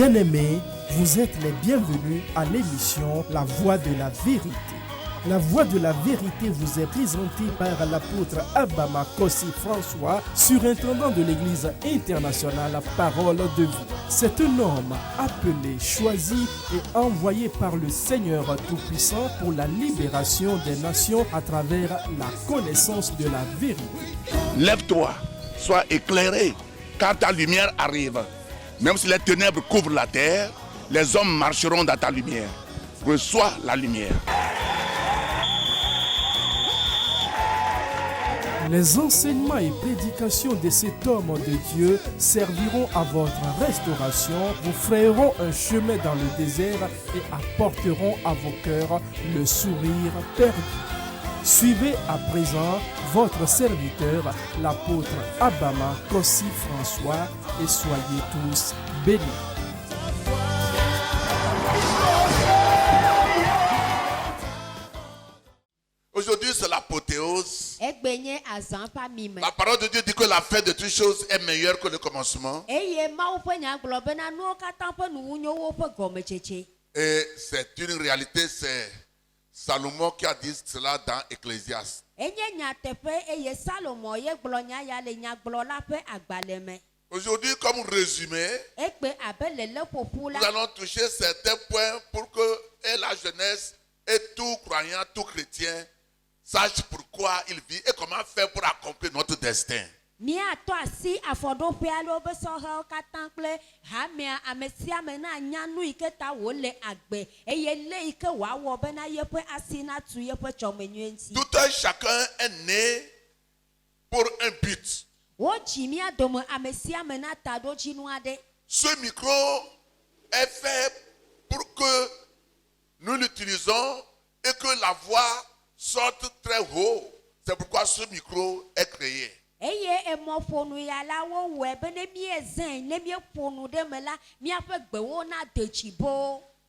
Bien-aimés, vous êtes les bienvenus à l'émission La Voix de la Vérité. La Voix de la Vérité vous est présentée par l'apôtre Abama Kossi François, surintendant de l'Église internationale Parole de Vie. C'est un homme appelé, choisi et envoyé par le Seigneur Tout-Puissant pour la libération des nations à travers la connaissance de la vérité. Lève-toi, sois éclairé, car ta lumière arrive. Même si les ténèbres couvrent la terre, les hommes marcheront dans ta lumière. Reçois la lumière. Les enseignements et prédications de cet homme de Dieu serviront à votre restauration, vous frayeront un chemin dans le désert et apporteront à vos cœurs le sourire perdu. Suivez à présent votre serviteur, l'apôtre Abama Kossi François, et soyez tous bénis. Aujourd'hui, c'est l'apothéose. La parole de Dieu dit que la fin de toutes choses est meilleure que le commencement. Et c'est une réalité, c'est Salomon qui a dit cela dans Ecclésiaste. Aujourd'hui, comme résumé, nous allons toucher certains points pour que la jeunesse et tout croyant, tout chrétien sache pourquoi il vit et comment faire pour accomplir notre destin. Tout un chacun est né pour un but. Ce micro est fait pour que nous l'utilisons et que la voix sorte très haut. C'est pourquoi ce micro est créé.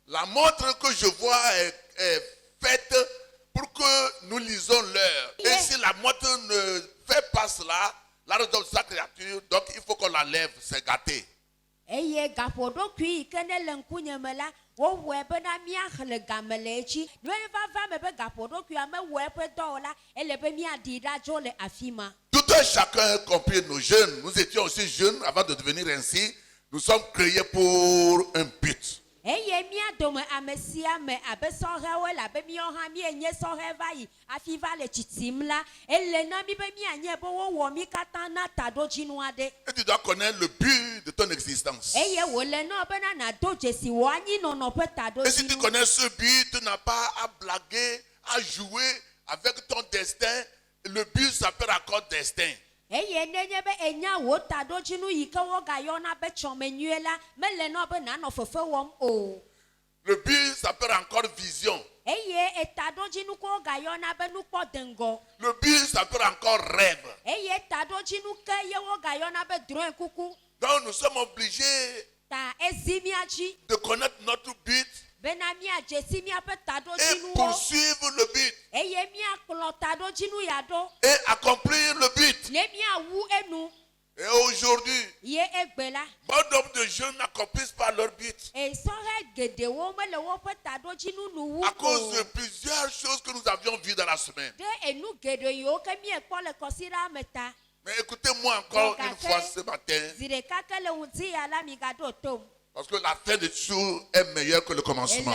La montre que je vois est faite pour que nous lisons l'heure. Et si la montre ne fait pas cela, la raison de sa créature, donc il faut qu'on la lève, c'est gâté. Tout un chacun, compris nos jeunes, nous étions aussi jeunes avant de devenir ainsi, nous sommes créés pour un but. Et tu dois connaître le but de ton existence. Et si tu connais ce but, tu n'as pas à blaguer, à jouer avec ton destin. Le but s'appelle encore destin. Le but s'appelle encore vision. Le but s'appelle encore rêve. Donc nous sommes obligés de connaître notre but et poursuivre le but et accomplir le but. Et aujourd'hui, bon nombre de jeunes n'accomplissent pas leur but à cause de plusieurs choses que nous avions vues dans la semaine. Mais écoutez-moi encore une fois ce matin, parce que la fin de tout est meilleure que le commencement.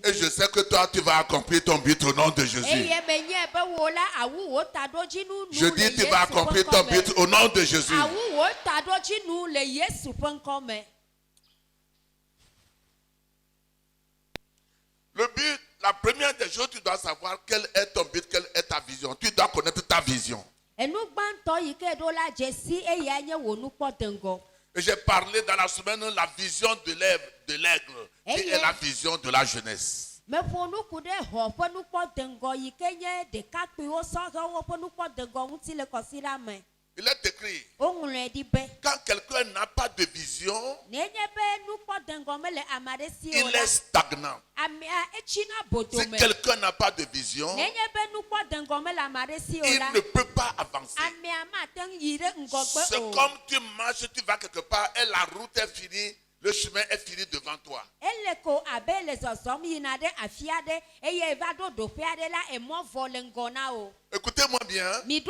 Et je sais que toi, tu vas accomplir ton but au nom de Jésus. Je dis, tu vas accomplir ton but au nom de Jésus. Le but, la première des choses, tu dois savoir quel est ton but, quelle est ta vision. Tu dois connaître ta vision. Et j'ai parlé dans la semaine la vision de l'aigle, qui est la vision de la jeunesse. Il est écrit, quand quelqu'un n'a pas de vision, il est stagnant. Si quelqu'un n'a pas de vision, il ne peut pas avancer. C'est comme tu marches, tu vas quelque part et la route est finie. Le chemin est fini devant toi. Écoutez-moi bien. Et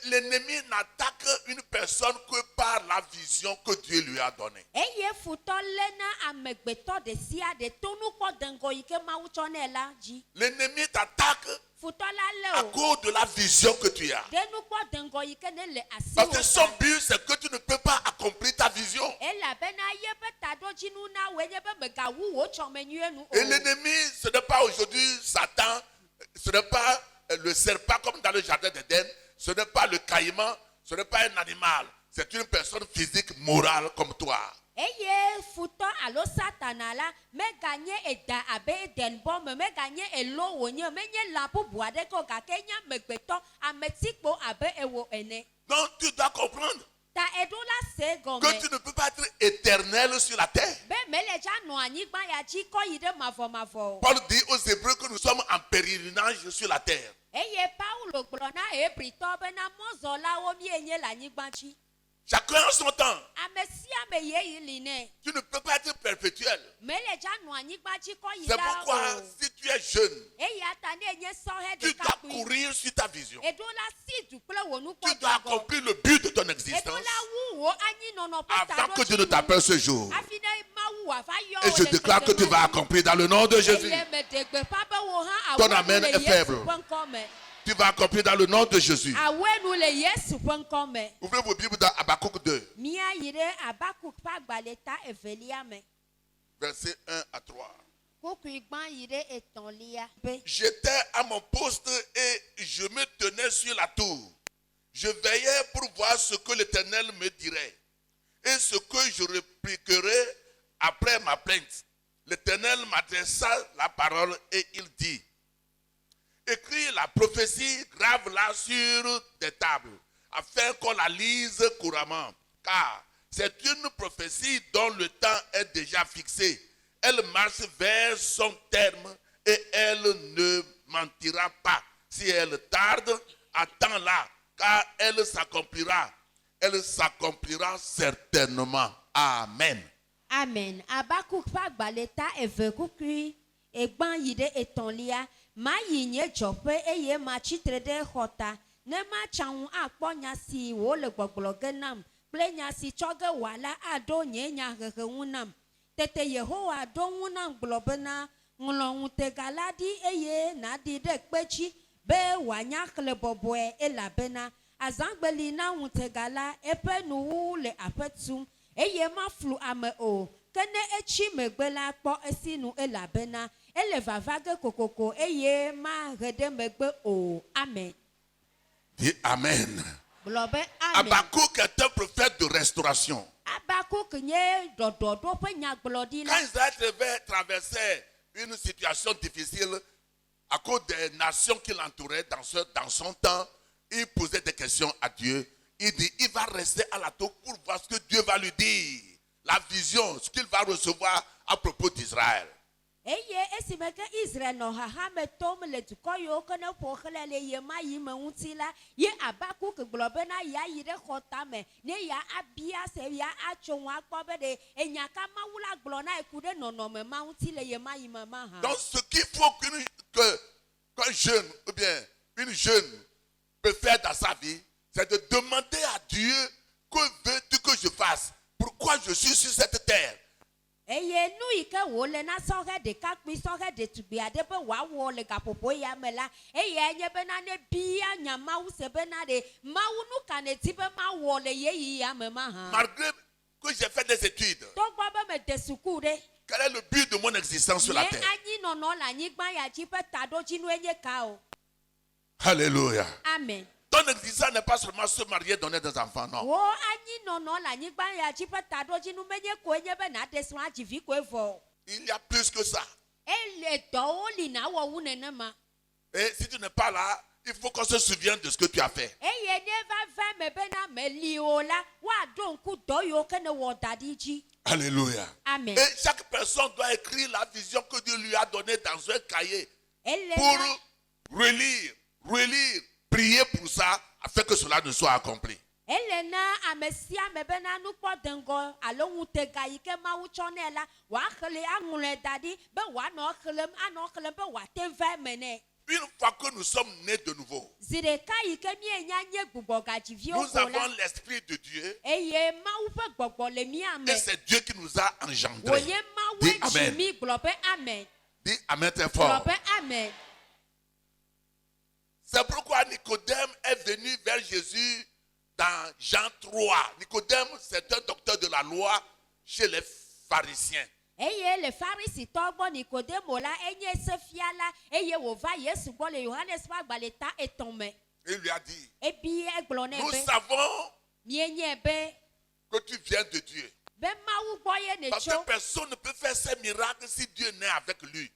l'ennemi n'attaque une personne que par la vision que Dieu lui a donnée. L'ennemi t'attaque à cause de la vision que tu as. Parce que son but, c'est que tu ne peux pas accomplir ta vision. Et l'ennemi, ce n'est pas aujourd'hui Satan, ce n'est pas le serpent comme dans le jardin d'Éden, ce n'est pas le caïman, ce n'est pas un animal, c'est une personne physique, morale comme toi. Donc tu dois comprendre que tu ne peux pas être éternel sur la terre. Paul dit aux Hébreux que nous sommes en pèlerinage sur la terre. Chacun a son temps. Tu ne peux pas être perpétuel. C'est pourquoi si tu es jeune, tu dois courir sur ta vision. Tu dois accomplir le but de ton existence avant que Dieu ne t'appelle ce jour. Et je déclare que tu vas accomplir dans le nom de Jésus. Ton amen est faible. Tu vas accomplir dans le nom de Jésus. Ouvrez vos Bibles dans Habakkuk 2. Versets 1 à 3. J'étais à mon poste et je me tenais sur la tour. Je veillais pour voir ce que l'Éternel me dirait et ce que je répliquerais après ma plainte. L'Éternel m'adressa la parole et il dit: écris la prophétie, grave-la sur des tables, afin qu'on la lise couramment. Car c'est une prophétie dont le temps est déjà fixé. Elle marche vers son terme et elle ne mentira pas. Si elle tarde, attends-la, car elle s'accomplira. Elle s'accomplira certainement. Amen. Amen. Habakkuk pa gbaleta evekukri egban yide etonlia. Ma yinye jope eye ma chitre de hota ne ma chanwu akpo nyasi wo le gbogbloge nam ple nyasi choge wala ado nye nya hehe wunam tete Yehowa do wunam globena nglo tegaladi eye na di de kpechi be wanya khle boboe elabena azangbeli na wutegala epe nu le apetum eye ma flu ame o kene echi megbela kpo esinu elabena ele vavage kokoko eye ma rede megbe o. Amen. Dis Amen. Habakkuk est un prophète de restauration. Quand Israël devait traverser une situation difficile à cause des nations qui l'entouraient dans son temps, il posait des questions à Dieu. Il dit, il va rester à la tour pour voir ce que Dieu va lui dire. La vision, ce qu'il va recevoir à propos d'Israël. Israël no hahame tom le tukoyo kone pokhele le yema yime untila ye Habakkuk globena ya yire khotame ne ya abia se ya achonwa akpobede enyaka mawula glona ekude nonome ma untile yema yime ma ha. Donc ce qu'il faut qu'un jeune ou bien une jeune peut faire dans sa vie, c'est de demander à Dieu, que veux-tu que je fasse? Pourquoi je suis sur cette terre? Eye nu ike wo le na sohe de kakpi sohe de tubi ade be wa wo le gapopo ya mela eye nye be na ne bia nyama wu se be na de ma wu nu kaneti be ma wo le ye ya me ma ha. Malgré que j'ai fait des études, to gbo be me de suku de quel est le but de mon existence sur la terre? Anyi no no la nyigba ya ji pe tado ji nu enye ka o. Alléluia. Amen. Ton existence n'est pas seulement se marier, donner des enfants, non. Il y a plus que ça. Et si tu n'es pas là, il faut qu'on se souvienne de ce que tu as fait. Alléluia. Amen. Et chaque personne doit écrire la vision que Dieu lui a donnée dans un cahier pour relire, prier pour ça afin que cela ne soit accompli. Elena amesia mebena nuko dengo alongu tega ike mawuchonela wa khele angule dadi be wa no khlem be wa tenve mene. Une fois que nous sommes nés de nouveau, nous avons l'Esprit de Dieu et c'est Dieu qui nous a engendrés. Dis Amen. Dis Amen très fort. C'est pourquoi Nicodème est venu vers Jésus dans Jean 3. Nicodème, c'est un docteur de la loi chez les pharisiens. Le pharisien bon Nicodème là enye sefiala eye wo va Yesu bo le Johannes ba gbaleta etonme. Il lui a dit, nous savons que tu viens de Dieu. Parce que personne ne peut faire ces miracles si Dieu n'est avec lui.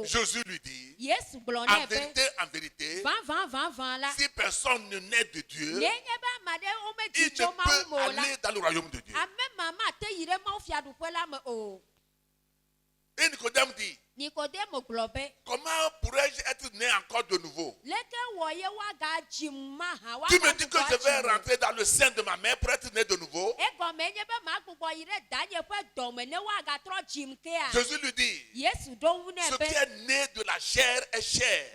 Jésus lui dit, en vérité, si personne ne naît de Dieu, il ne peut aller dans le royaume de Dieu. Et Nicodème dit, comment pourrais-je être né encore de nouveau? Tu me dis que je vais rentrer dans le sein de ma mère pour être né de nouveau? Jésus lui dit, ce qui est né de la chair est chair.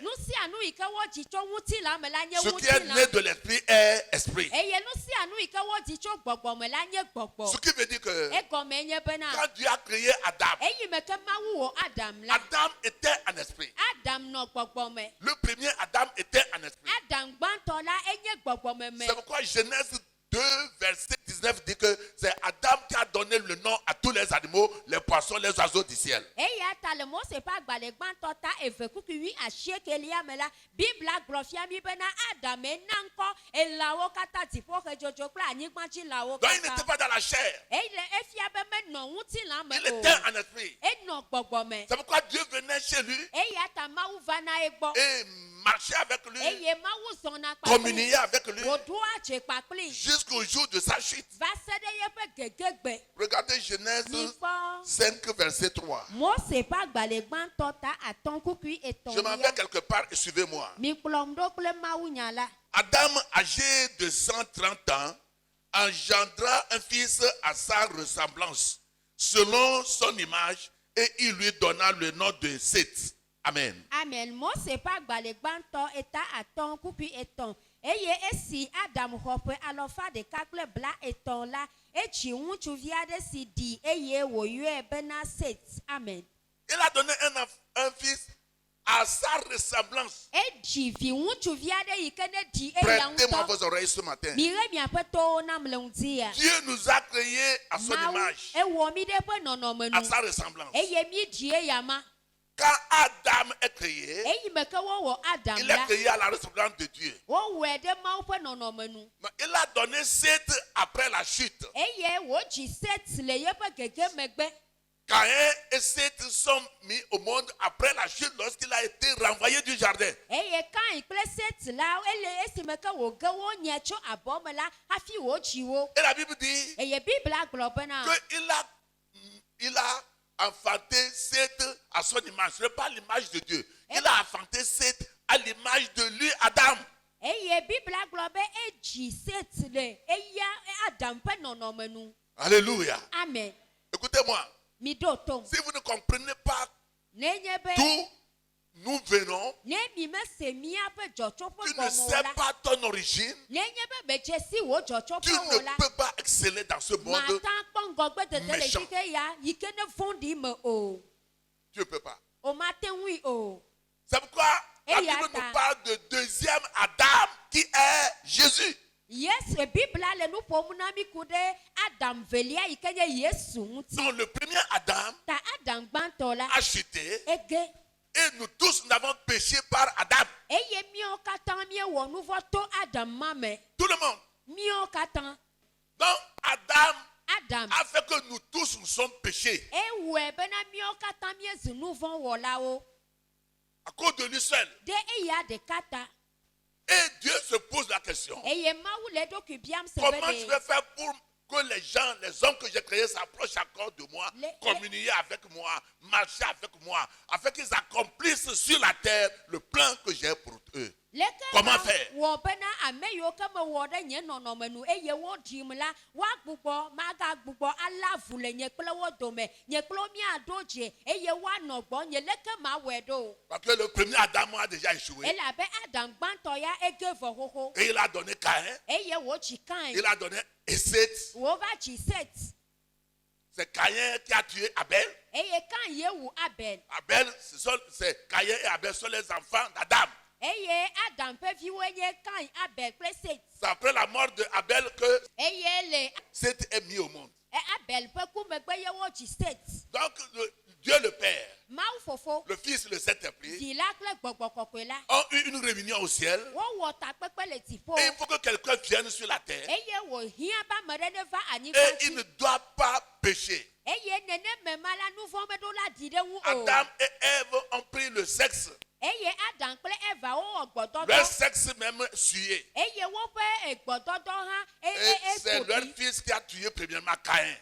Ce qui est né de l'esprit est esprit. Ce qui veut dire que quand Dieu a créé Adam, Adam était en esprit. Le premier Adam était en esprit. C'est pourquoi Genèse 2, verset 19 dit que c'est Adam qui a donné le nom à tous les animaux, les poissons, les oiseaux du ciel. Donc il n'était pas dans la chair. Il était en esprit. C'est pourquoi Dieu venait chez lui et marchait avec lui, communiait avec lui jusqu'au jour de sa chute. Regardez Genèse 5, verset 3. Je m'en vais quelque part et suivez-moi. Adam, âgé de 130 ans, engendra un fils à sa ressemblance, selon son image, et il lui donna le nom de Seth. Amen. Amen. Mose pa gbalegbanto eta aton kupi eton. Eye esi Adam hope alofa de kakle bla eton la echi nwuchuviade si di eye woyue bena Seth. Amen. Il a donné un fils à sa ressemblance. Prêtez-moi vos oreilles ce matin. Dieu nous a créés à son image, à sa ressemblance. Quand Adam est créé, il est créé à la ressemblance de Dieu. Il a donné Seth après la chute. Caïn et Seth sont mis au monde après la chute lorsqu'il a été renvoyé du jardin. Et la Bible dit qu'il a enfanté Seth à son image. Ce n'est pas l'image de Dieu. Il a enfanté Seth à l'image de lui, Adam. Alléluia. Amen. Écoutez-moi. Si vous ne comprenez pas d'où nous venons, tu ne sais pas ton origine, tu ne peux pas exceller dans ce monde méchant. Tu ne peux pas. C'est pourquoi la Bible nous parle de deuxième Adam qui est Jésus. Yes, Bible le nous pomunami kude Adam velia ikanye Yesu muti. Non, le premier Adam a chuté et nous tous nous avons péché par Adam. Tout le monde. Donc Adam a fait que nous tous nous sommes péchés. À cause de lui seul. Et Dieu se pose la question. Comment je vais faire pour que les gens, les hommes que j'ai créés s'approchent encore de moi, communier avec moi, marcher avec moi, afin qu'ils accomplissent sur la terre le plan que j'ai pour eux. Comment faire? Parce que le premier Adam a déjà échoué. Et il a donné Caïn. Il a donné Seth. C'est Caïn qui a tué Abel. Abel, c'est Caïn et Abel sont les enfants d'Adam. C'est après la mort de Abel que Seth est mis au monde. Donc Dieu le Père, le Fils, le Saint-Esprit ont eu une réunion au ciel. Et il faut que quelqu'un vienne sur la terre. Et il ne doit pas pécher. Adam et Ève ont pris le sexe. Leur sexe même sué. Et c'est leur fils qui a tué premièrement Caïn.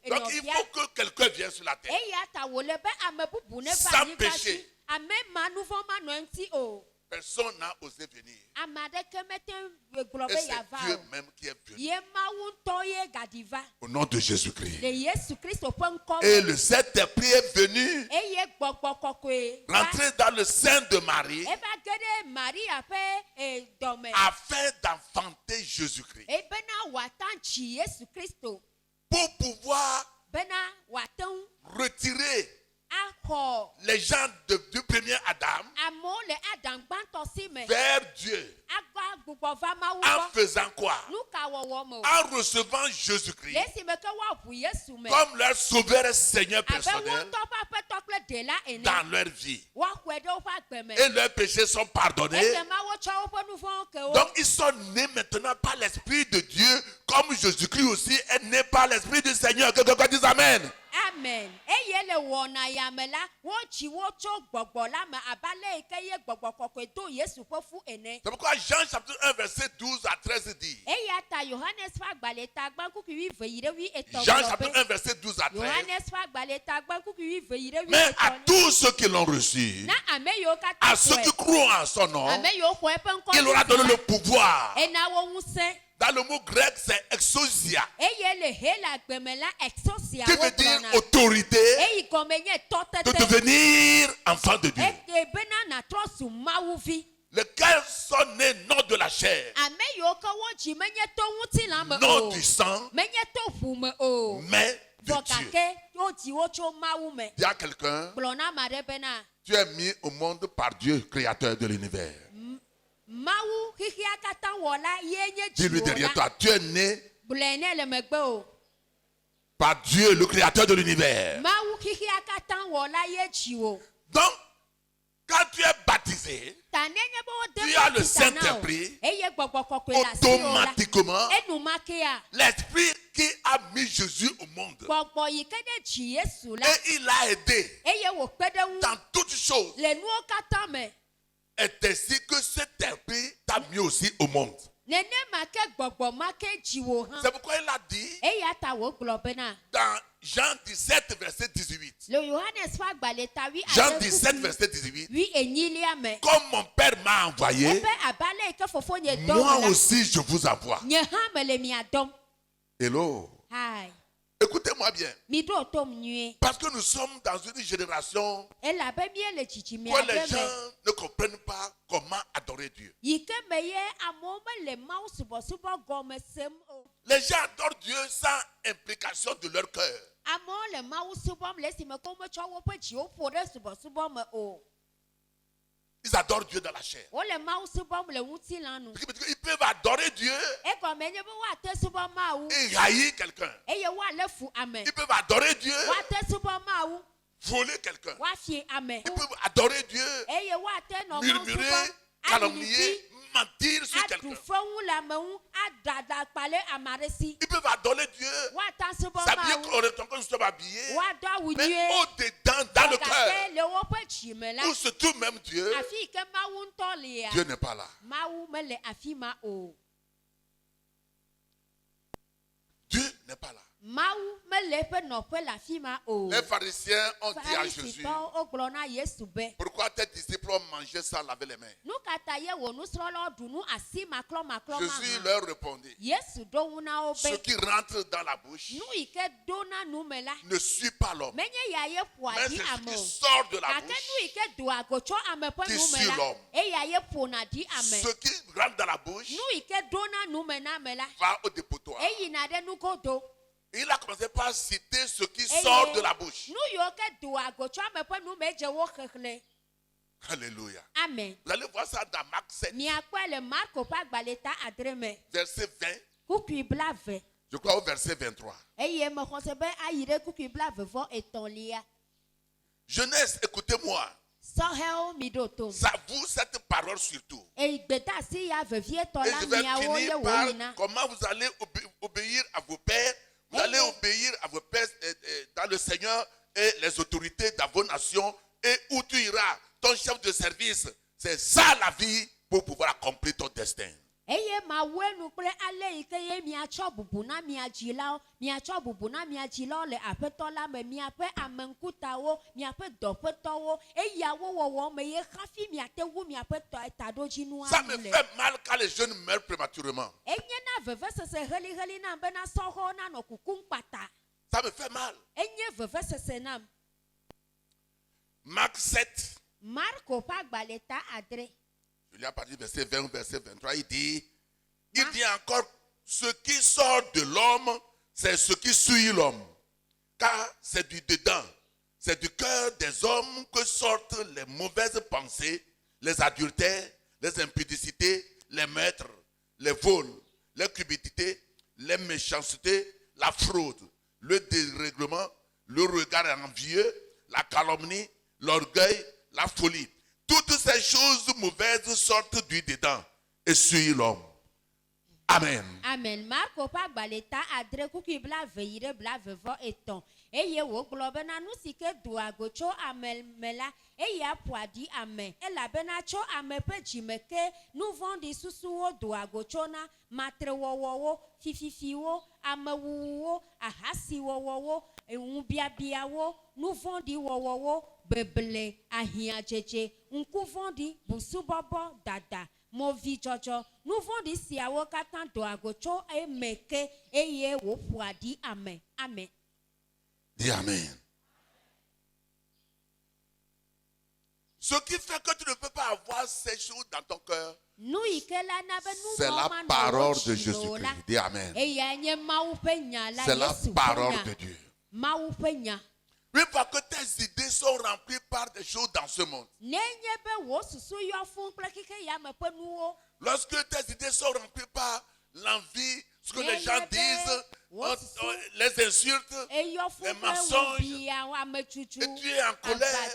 Donc il faut que quelqu'un vienne sur la terre sans péché. Personne n'a osé venir. Et c'est Dieu même qui est venu. Au nom de Jésus-Christ. Et le Saint-Esprit est venu rentrer dans le sein de Marie afin d'enfanter Jésus-Christ. Pour pouvoir retirer les gens du premier Adam vers Dieu. En faisant quoi? En recevant Jésus-Christ comme leur sauveur et Seigneur personnel dans leur vie. Et leurs péchés sont pardonnés. Donc ils sont nés maintenant par l'Esprit de Dieu, comme Jésus-Christ aussi est né par l'Esprit du Seigneur. Que quelqu'un dise Amen. Amen. C'est pourquoi Jean chapitre 1 verset 12 à 13 dit. Jean chapitre 1 verset 12 à 13. Mais à tous ceux qui l'ont reçu, à ceux qui croient en son nom, il aura donné le pouvoir. Dans le mot grec, c'est exousia, qui veut dire autorité, de devenir enfant de Dieu. Lesquels sont nés non de la chair, non du sang, mais de Dieu. Il y a quelqu'un, tu es mis au monde par Dieu, créateur de l'univers. Dis-lui derrière toi, tu es né par Dieu, le créateur de l'univers. Donc, quand tu es baptisé, tu as le Saint-Esprit. Automatiquement, l'Esprit qui a mis Jésus au monde, et il a aidé dans toutes choses. Est ainsi que cet esprit t'a mis aussi au monde. C'est pourquoi il a dit dans Jean 17 verset 18. Jean 17 verset 18. Comme mon Père m'a envoyé, moi aussi je vous envoie. Hello. Hi. Écoutez-moi bien. Parce que nous sommes dans une génération où les gens ne comprennent pas comment adorer Dieu. Les gens adorent Dieu sans implication de leur cœur. Ils adorent Dieu dans la chair. Ils peuvent adorer Dieu et haïr quelqu'un. Ils peuvent adorer Dieu, voler quelqu'un. Ils peuvent adorer Dieu, murmurer, calomnier, mentir sur quelqu'un. Ils peuvent adorer Dieu. C'est bien qu'on soit habillé. Mais au-dedans, dans le cœur, où se trouve même Dieu, Dieu n'est pas là. Dieu n'est pas là. Les pharisiens ont dit à Jésus, pourquoi tes disciples ont mangé sans laver les mains? Jésus leur répondit, ce qui rentre dans la bouche ne suit pas l'homme, mais c'est ce qui sort de la bouche qui suit l'homme. Ce qui rentre dans la bouche va au dépotoir. Il a commencé par citer ce qui sort de la bouche. Alléluia. Amen. Vous allez voir ça dans Marc 7. Verset 20. Je crois au verset 23. Jeunesse, écoutez-moi. Ça vous cette parole surtout. Et je vais finir par comment vous allez obéir à vos pères. Vous allez obéir à vos pères dans le Seigneur et les autorités dans vos nations. Et où tu iras, ton chef de service. C'est ça la vie pour pouvoir accomplir ton destin. Ça me fait mal quand les jeunes meurent prématurément. Ça me fait mal. Marc 7. Je lis à partir du verset 20 au verset 23. Il dit encore, ce qui sort de l'homme, c'est ce qui suit l'homme. Car c'est du dedans, c'est du cœur des hommes que sortent les mauvaises pensées, les adultères, les impudicités, les meurtres, les vols, les cupidités, les méchancetés, la fraude, le dérèglement, le regard envieux, la calomnie, l'orgueil, la folie. Toutes ces choses mauvaises sortent du dedans et suivent l'homme. Amen. Amen. Marco pa baleta adre kuki bla veire bla vevo eton. Eye wo globena nu sike duago cho amel mela eya poadi amen. Ela bena cho amepe jimeke nu vondi susu wo duago chona matre wo fififi wo amewu ahasi wo unbiabia wo nu vondi wo beble ahia jeje unku vondi busubobo dada movi jojo nous vondi siawo katan do agocho emeke eye wo puadi amen. Amen. Dis amen. Ce qui fait que tu ne peux pas avoir ces choses dans ton cœur, c'est la parole de Jésus-Christ. Dis amen. C'est la parole de Dieu. Une fois que tes idées sont remplies par des choses dans ce monde, lorsque tes idées sont remplies par l'envie, ce que les gens disent, les insultes, les mensonges, et tu es en colère, et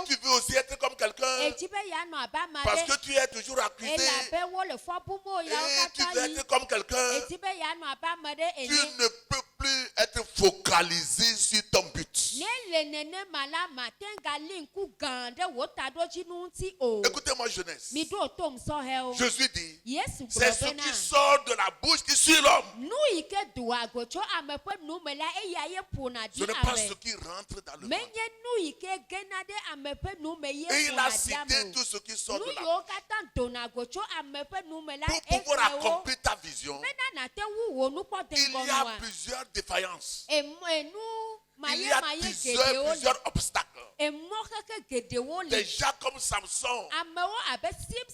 tu veux aussi être comme quelqu'un, parce que tu es toujours accusé, et tu veux être comme quelqu'un, tu ne peux plus être focalisé sur ton but. Écoutez-moi, jeunesse. Jésus dit, c'est ce qui sort de la bouche qui suit l'homme. Ce n'est pas ce qui rentre dans le ventre. Et il a cité tout ce qui sort de la bouche. Pour pouvoir accomplir ta vision, il y a plusieurs défaillances. Il y a plusieurs obstacles. Déjà comme Samson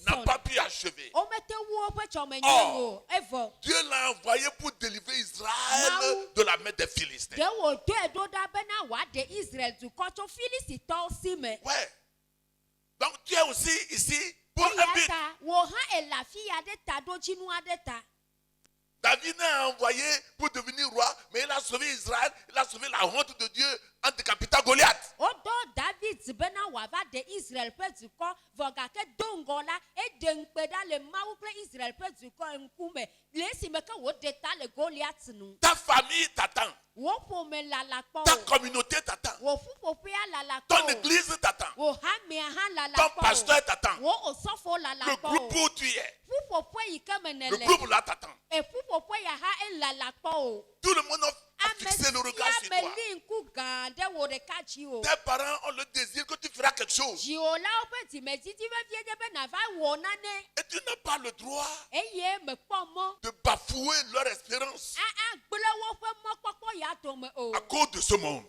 n'a pas pu achever. Or, Dieu l'a envoyé pour délivrer Israël de la main des Philistins. Ouais. Donc tu es aussi ici pour un but. David n'a envoyé pour devenir roi, mais il a sauvé Israël, il a sauvé la honte de Dieu en décapitant Goliath. Odo David bena wava de Israël pe duko voga ke dongola e denkpeda le maouple Israël pe duko nkume lesi meka wo deta le Goliath nu. Ta famille t'attend. Wo pome la la po. Ta communauté t'attend. Wo fupope la la po. Ton église t'attend. Wo hame ha la la Ton po. pasteur t'attend. Wo osofo la la Le po. groupe où tu es. Fupope yikemenele. Le groupe là t'attend. E fupope ya ha e la la po. Tout le monde a fixé le regard sur toi. Tes parents ont le désir que tu feras quelque chose. Et tu n'as pas le droit de bafouer leur espérance à cause de ce monde.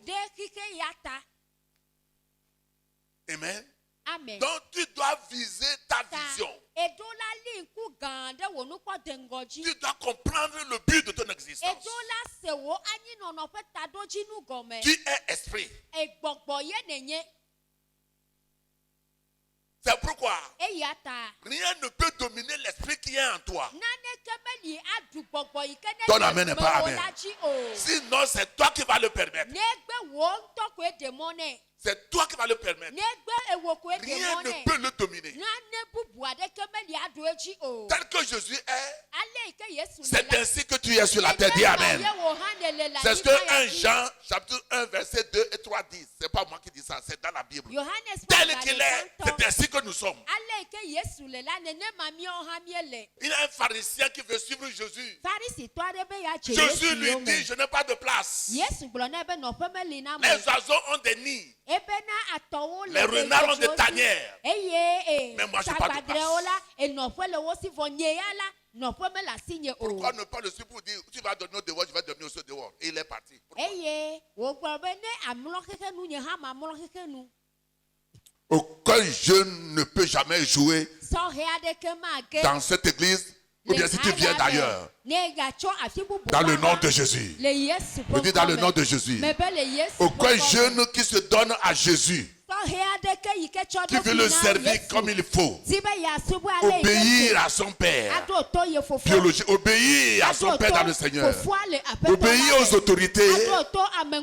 Amen. Amen. Donc tu dois viser ta vision. Tu dois comprendre le but de ton existence. Tu es esprit. C'est pourquoi rien ne peut dominer l'esprit qui est en toi. Ton amen n'est pas amen. Sinon, c'est toi qui vas le permettre. C'est toi qui vas le permettre. Rien ne peut le dominer. Tel que Jésus est, c'est ainsi que tu es sur la terre. Dis amen. C'est ce que 1 Jean, chapitre 1, verset 2 et 3 disent. Ce n'est pas moi qui dis ça, c'est dans la Bible. Tel qu'il est, c'est ainsi que nous sommes. Il y a un pharisien qui veut suivre Jésus. Jésus lui dit, je n'ai pas de place. Les oiseaux ont des nids. Les renards ont des tanières. Mais moi, je n'ai pas de place. Pourquoi ne pas le suivre pour dire, tu vas donner au dehors, je vais donner au dehors. Et il est parti. Aucun jeune ne peut jamais jouer dans cette église. Ou bien si tu viens d'ailleurs, dans le nom de Jésus. Je dis dans le nom de Jésus. Aucun jeune qui se donne à Jésus, qui veut le servir comme il faut, obéir à son père biologique, obéir à son père dans le Seigneur, obéir aux autorités,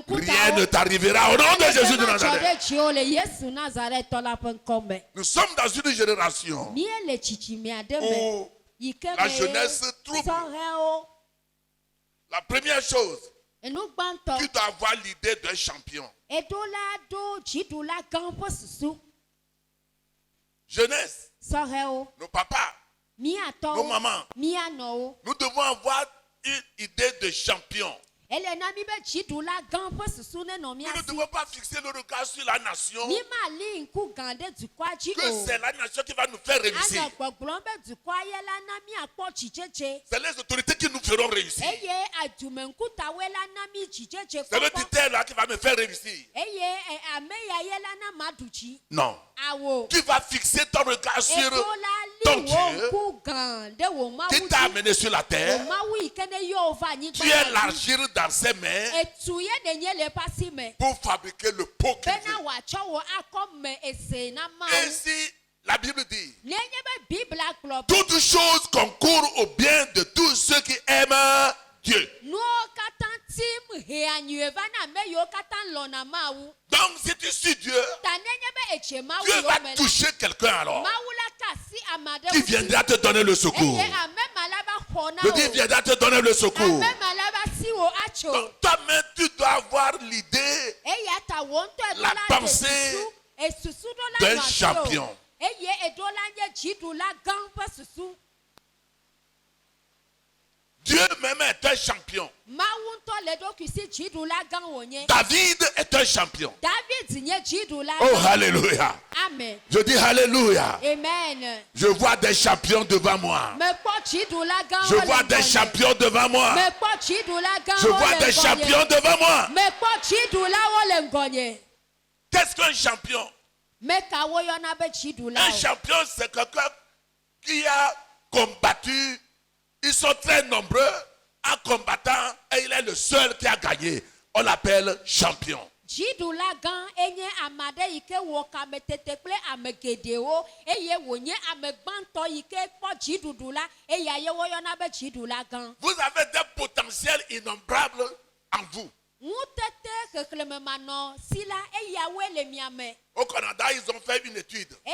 rien ne t'arrivera au nom de Jésus de Nazareth. Nous sommes dans une génération où la jeunesse trouble. La première chose, tu dois avoir l'idée d'un champion. Jeunesse, nos papas, nos mamans, nous devons avoir une idée de champion. Nous ne devons pas fixer le regard sur la nation, que c'est la nation qui va nous faire réussir. C'est les autorités qui nous feront réussir. C'est le dictateur là qui va me faire réussir. Non. Tu vas fixer ton regard sur ton Dieu qui t'a amené sur la terre. Tu élargir dans ses mains pour fabriquer le pot qu'il veut. Et si la Bible dit, toutes choses concourent au bien de tous ceux qui aiment Dieu. Donc si tu suis Dieu, Dieu va toucher quelqu'un alors qui viendra te donner le secours. Je dis, il viendra te donner le secours. Donc toi-même, tu dois avoir l'idée, la pensée d'un champion. Dieu même est un champion. David est un champion. Oh, alléluia. Amen. Je dis alléluia. Amen. Je vois des champions devant moi. Je vois des champions devant moi. Je vois des champions devant moi. Qu'est-ce qu'un champion? Un champion, c'est quelqu'un qui a combattu. Ils sont très nombreux en combattant et il est le seul qui a gagné. On l'appelle champion. Vous avez des potentiels innombrables en vous. Au Canada, ils ont fait une étude. Et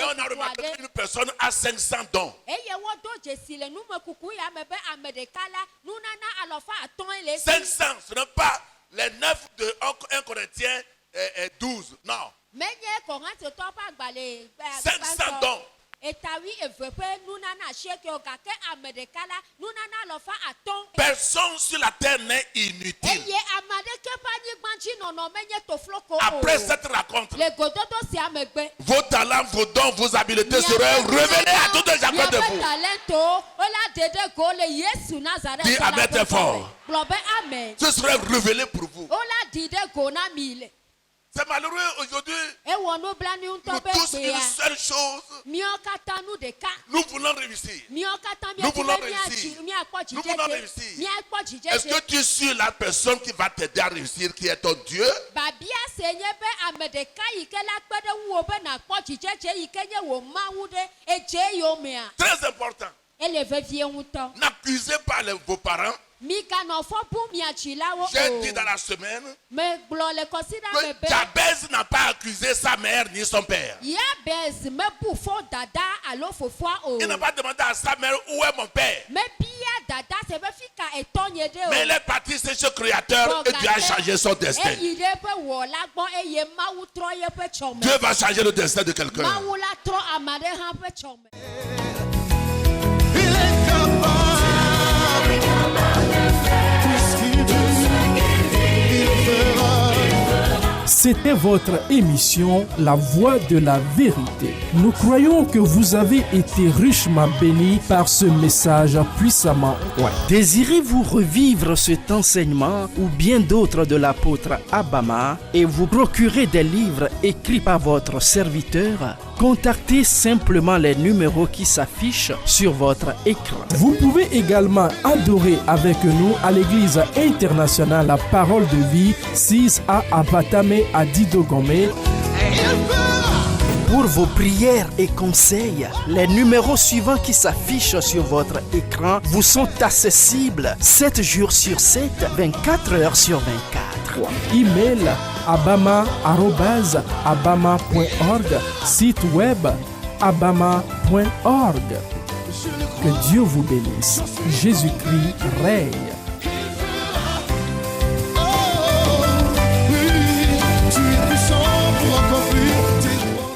on a remarqué qu'une personne a 500 dons. 500, ce n'est pas les 9 de 1 Corinthiens 12. Non. 500 dons. Personne sur la terre n'est inutile. Après cette rencontre, vos talents, vos dons, vos habiletés seront révélés à tout un chacun de vous. Dis amen très fort. Ce sera révélé pour vous. C'est malheureux aujourd'hui. Nous tous une seule chose. Nous voulons réussir. Nous voulons réussir. Nous voulons réussir. Est-ce que tu suis la personne qui va t'aider à réussir, qui est ton Dieu? Très important. N'accusez pas vos parents. J'ai dit dans la semaine que Jabez n'a pas accusé sa mère ni son père. Il n'a pas demandé à sa mère où est mon père. Mais il est parti chez le Créateur et Dieu a changé son destin. Dieu va changer le destin de quelqu'un. C'était votre émission La Voix de la Vérité. Nous croyons que vous avez été richement bénis par ce message puissamment oint. Désirez-vous revivre cet enseignement ou bien d'autres de l'apôtre Abama et vous procurer des livres écrits par votre serviteur? Contactez simplement les numéros qui s'affichent sur votre écran. Vous pouvez également adorer avec nous à l'église internationale La Parole de Vie, 6A à Batame à Didogomé. Pour vos prières et conseils, les numéros suivants qui s'affichent sur votre écran vous sont accessibles 7 jours sur 7, 24 heures sur 24. Email abama@abama.org, site web abama.org. Que Dieu vous bénisse. Jésus-Christ règne.